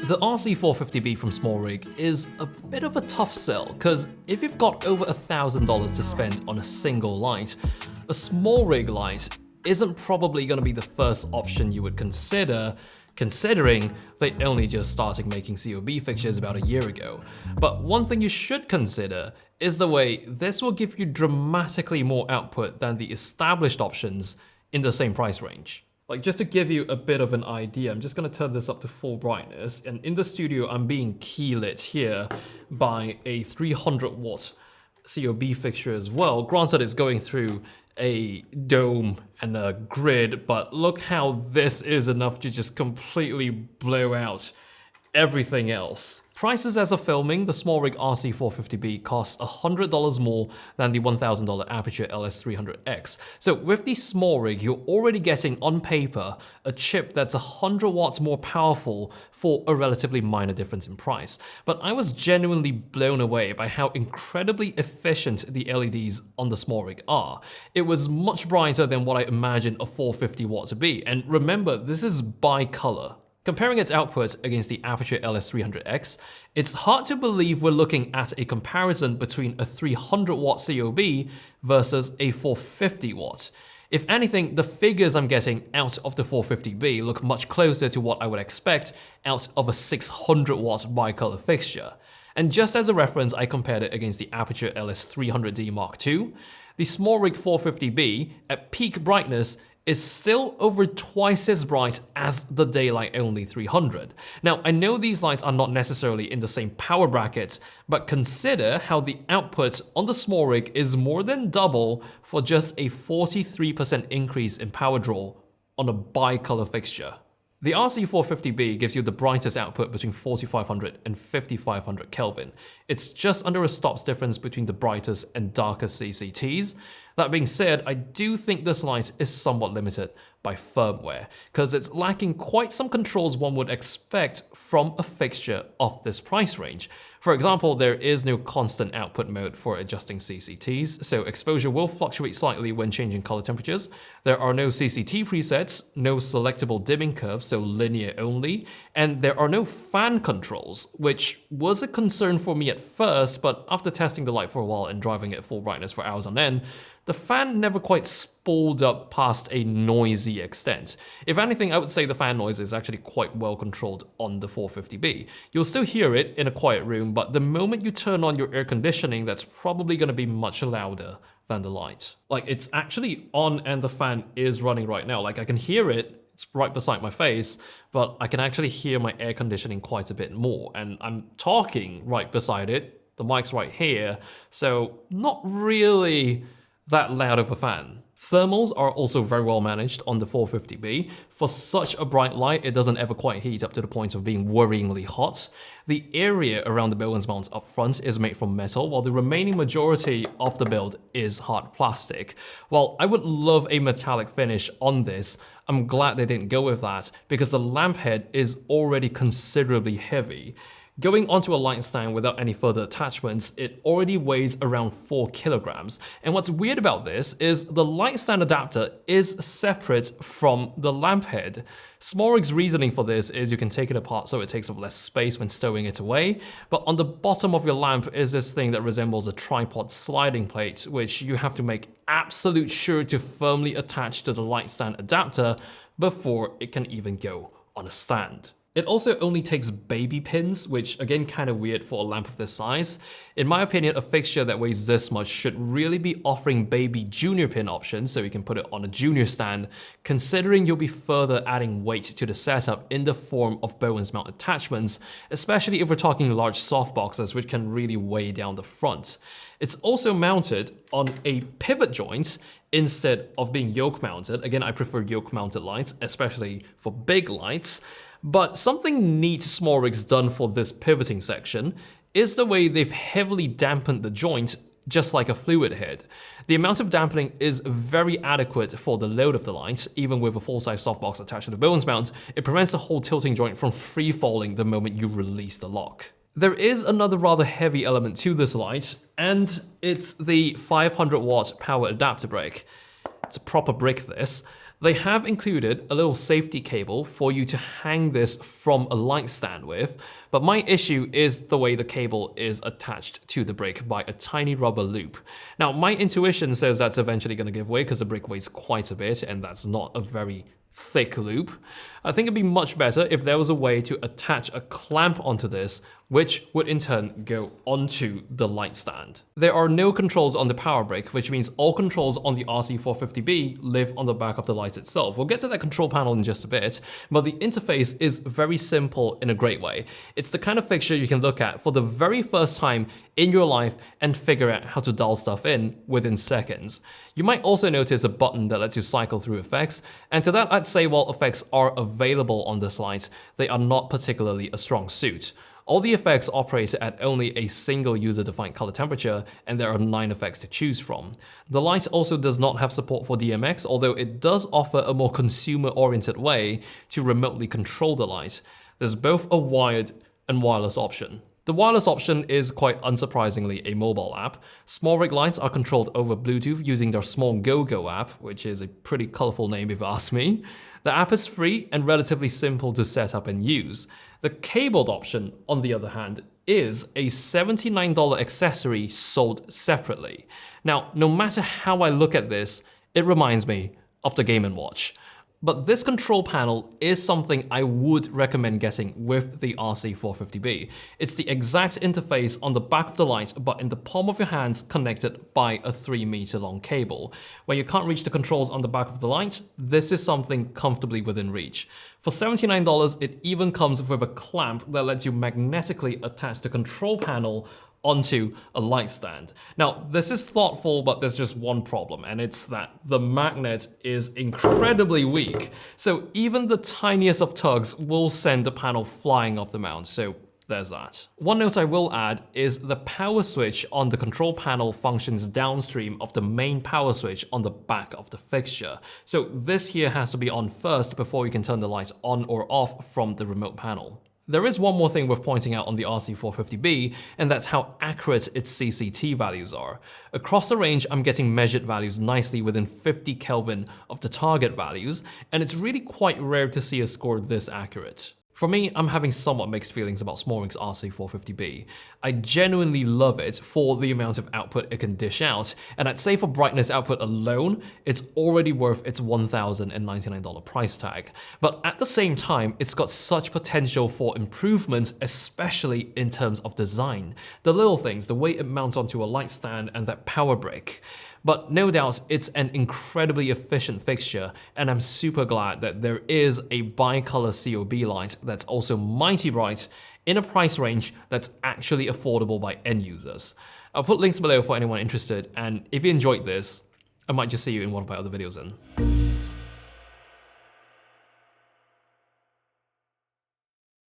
The RC450B from SmallRig is a bit of a tough sell, because if you've got over $1,000 to spend on a single light, a SmallRig light isn't probably going to be the first option you would consider, considering they only just started making COB fixtures about a year ago. But one thing you should consider is the way this will give you dramatically more output than the established options in the same price range. Like, just to give you a bit of an idea, I'm just going to turn this up to full brightness, and in the studio I'm being key lit here by a 300 watt COB fixture as well. Granted, it's going through a dome and a grid, but look how this is enough to just completely blow out everything else. Prices as of filming, the SmallRig RC450B costs $100 more than the $1,000 Aperture LS300X. So with the SmallRig, you're already getting, on paper, a chip that's 100 watts more powerful for a relatively minor difference in price. But I was genuinely blown away by how incredibly efficient the LEDs on the SmallRig are. It was much brighter than what I imagined a 450 watt to be, and remember, this is bi-color. Comparing its output against the Aperture LS300X, it's hard to believe we're looking at a comparison between a 300 watt COB versus a 450 watt. If anything, the figures I'm getting out of the 450B look much closer to what I would expect out of a 600 watt bicolor fixture. And just as a reference, I compared it against the Aperture LS300D Mark II. The SmallRig 450B, at peak brightness, is still over twice as bright as the daylight only 300. Now, I know these lights are not necessarily in the same power bracket, but consider how the output on the SmallRig is more than double for just a 43% increase in power draw on a bicolor fixture. The RC450B gives you the brightest output between 4500 and 5500 Kelvin. It's just under a stops difference between the brightest and darkest CCTs. That being said, I do think this light is somewhat limited by firmware, because it's lacking quite some controls one would expect from a fixture of this price range. For example, there is no constant output mode for adjusting CCTs, so exposure will fluctuate slightly when changing color temperatures. There are no CCT presets, no selectable dimming curves, so linear only, and there are no fan controls, which was a concern for me at first, but after testing the light for a while and driving it at full brightness for hours on end, the fan never quite spooled up past a noisy extent. If anything, I would say the fan noise is actually quite well controlled on the 450B. You'll still hear it in a quiet room, but the moment you turn on your air conditioning, that's probably going to be much louder than the light. Like, it's actually on and the fan is running right now. Like, I can hear it. It's right beside my face, but I can actually hear my air conditioning quite a bit more. And I'm talking right beside it. The mic's right here, so not really that loud of a fan. Thermals are also very well managed on the 450B. For such a bright light, it doesn't ever quite heat up to the point of being worryingly hot. The area around the Bowens mounts up front is made from metal, while the remaining majority of the build is hard plastic. While I would love a metallic finish on this, I'm glad they didn't go with that, because the lamp head is already considerably heavy. Going onto a light stand without any further attachments, it already weighs around 4 kilograms. And what's weird about this is the light stand adapter is separate from the lamp head. SmallRig's reasoning for this is you can take it apart so it takes up less space when stowing it away, but on the bottom of your lamp is this thing that resembles a tripod sliding plate, which you have to make absolute sure to firmly attach to the light stand adapter before it can even go on a stand. It also only takes baby pins, which again kind of weird for a lamp of this size. In my opinion, a fixture that weighs this much should really be offering baby junior pin options so you can put it on a junior stand, considering you'll be further adding weight to the setup in the form of Bowens mount attachments, especially if we're talking large softboxes, which can really weigh down the front. It's also mounted on a pivot joint instead of being yoke mounted. Again, I prefer yoke mounted lights, especially for big lights. But something neat SmallRig's done for this pivoting section is the way they've heavily dampened the joint, just like a fluid head. The amount of dampening is very adequate for the load of the light. Even with a full-size softbox attached to the Bowens mount, it prevents the whole tilting joint from free-falling the moment you release the lock. There is another rather heavy element to this light, and it's the 500 watt power adapter brick. It's a proper brick, this. They have included a little safety cable for you to hang this from a light stand with, but my issue is the way the cable is attached to the brick by a tiny rubber loop. Now, my intuition says that's eventually going to give way because the brick weighs quite a bit and that's not a very thick loop. I think it'd be much better if there was a way to attach a clamp onto this, which would in turn go onto the light stand. There are no controls on the power brick, which means all controls on the RC450B live on the back of the light itself. We'll get to that control panel in just a bit, but the interface is very simple in a great way. It's the kind of fixture you can look at for the very first time in your life and figure out how to dial stuff in within seconds. You might also notice a button that lets you cycle through effects, and to that I'd say while effects are available on this light, they are not particularly a strong suit. All the effects operate at only a single user-defined color temperature, and there are 9 effects to choose from. The light also does not have support for DMX, although it does offer a more consumer-oriented way to remotely control the light. There's both a wired and wireless option. The wireless option is quite unsurprisingly a mobile app. SmallRig lights are controlled over Bluetooth using their SmallGo app, which is a pretty colorful name if you ask me. The app is free and relatively simple to set up and use. The cabled option, on the other hand, is a $79 accessory sold separately. Now, no matter how I look at this, it reminds me of the Game & Watch. But this control panel is something I would recommend getting with the RC450B. It's the exact interface on the back of the light, but in the palm of your hands connected by a 3-meter long cable. When you can't reach the controls on the back of the light, this is something comfortably within reach. For $79, it even comes with a clamp that lets you magnetically attach the control panel onto a light stand. Now, this is thoughtful, but there's just one problem, and it's that the magnet is incredibly weak. So even the tiniest of tugs will send the panel flying off the mount, so there's that. One note I will add is the power switch on the control panel functions downstream of the main power switch on the back of the fixture. So this here has to be on first before you can turn the light on or off from the remote panel. There is one more thing worth pointing out on the RC450B, and that's how accurate its CCT values are. Across the range, I'm getting measured values nicely within 50 Kelvin of the target values, and it's really quite rare to see a score this accurate. For me, I'm having somewhat mixed feelings about SmallRig's RC450B. I genuinely love it for the amount of output it can dish out, and I'd say for brightness output alone, it's already worth its $1,099 price tag. But at the same time, it's got such potential for improvements, especially in terms of design. The little things, the way it mounts onto a light stand and that power brick. But no doubt, it's an incredibly efficient fixture, and I'm super glad that there is a bi-color COB light that's also mighty bright in a price range that's actually affordable by end users. I'll put links below for anyone interested, and if you enjoyed this, I might just see you in one of my other videos then.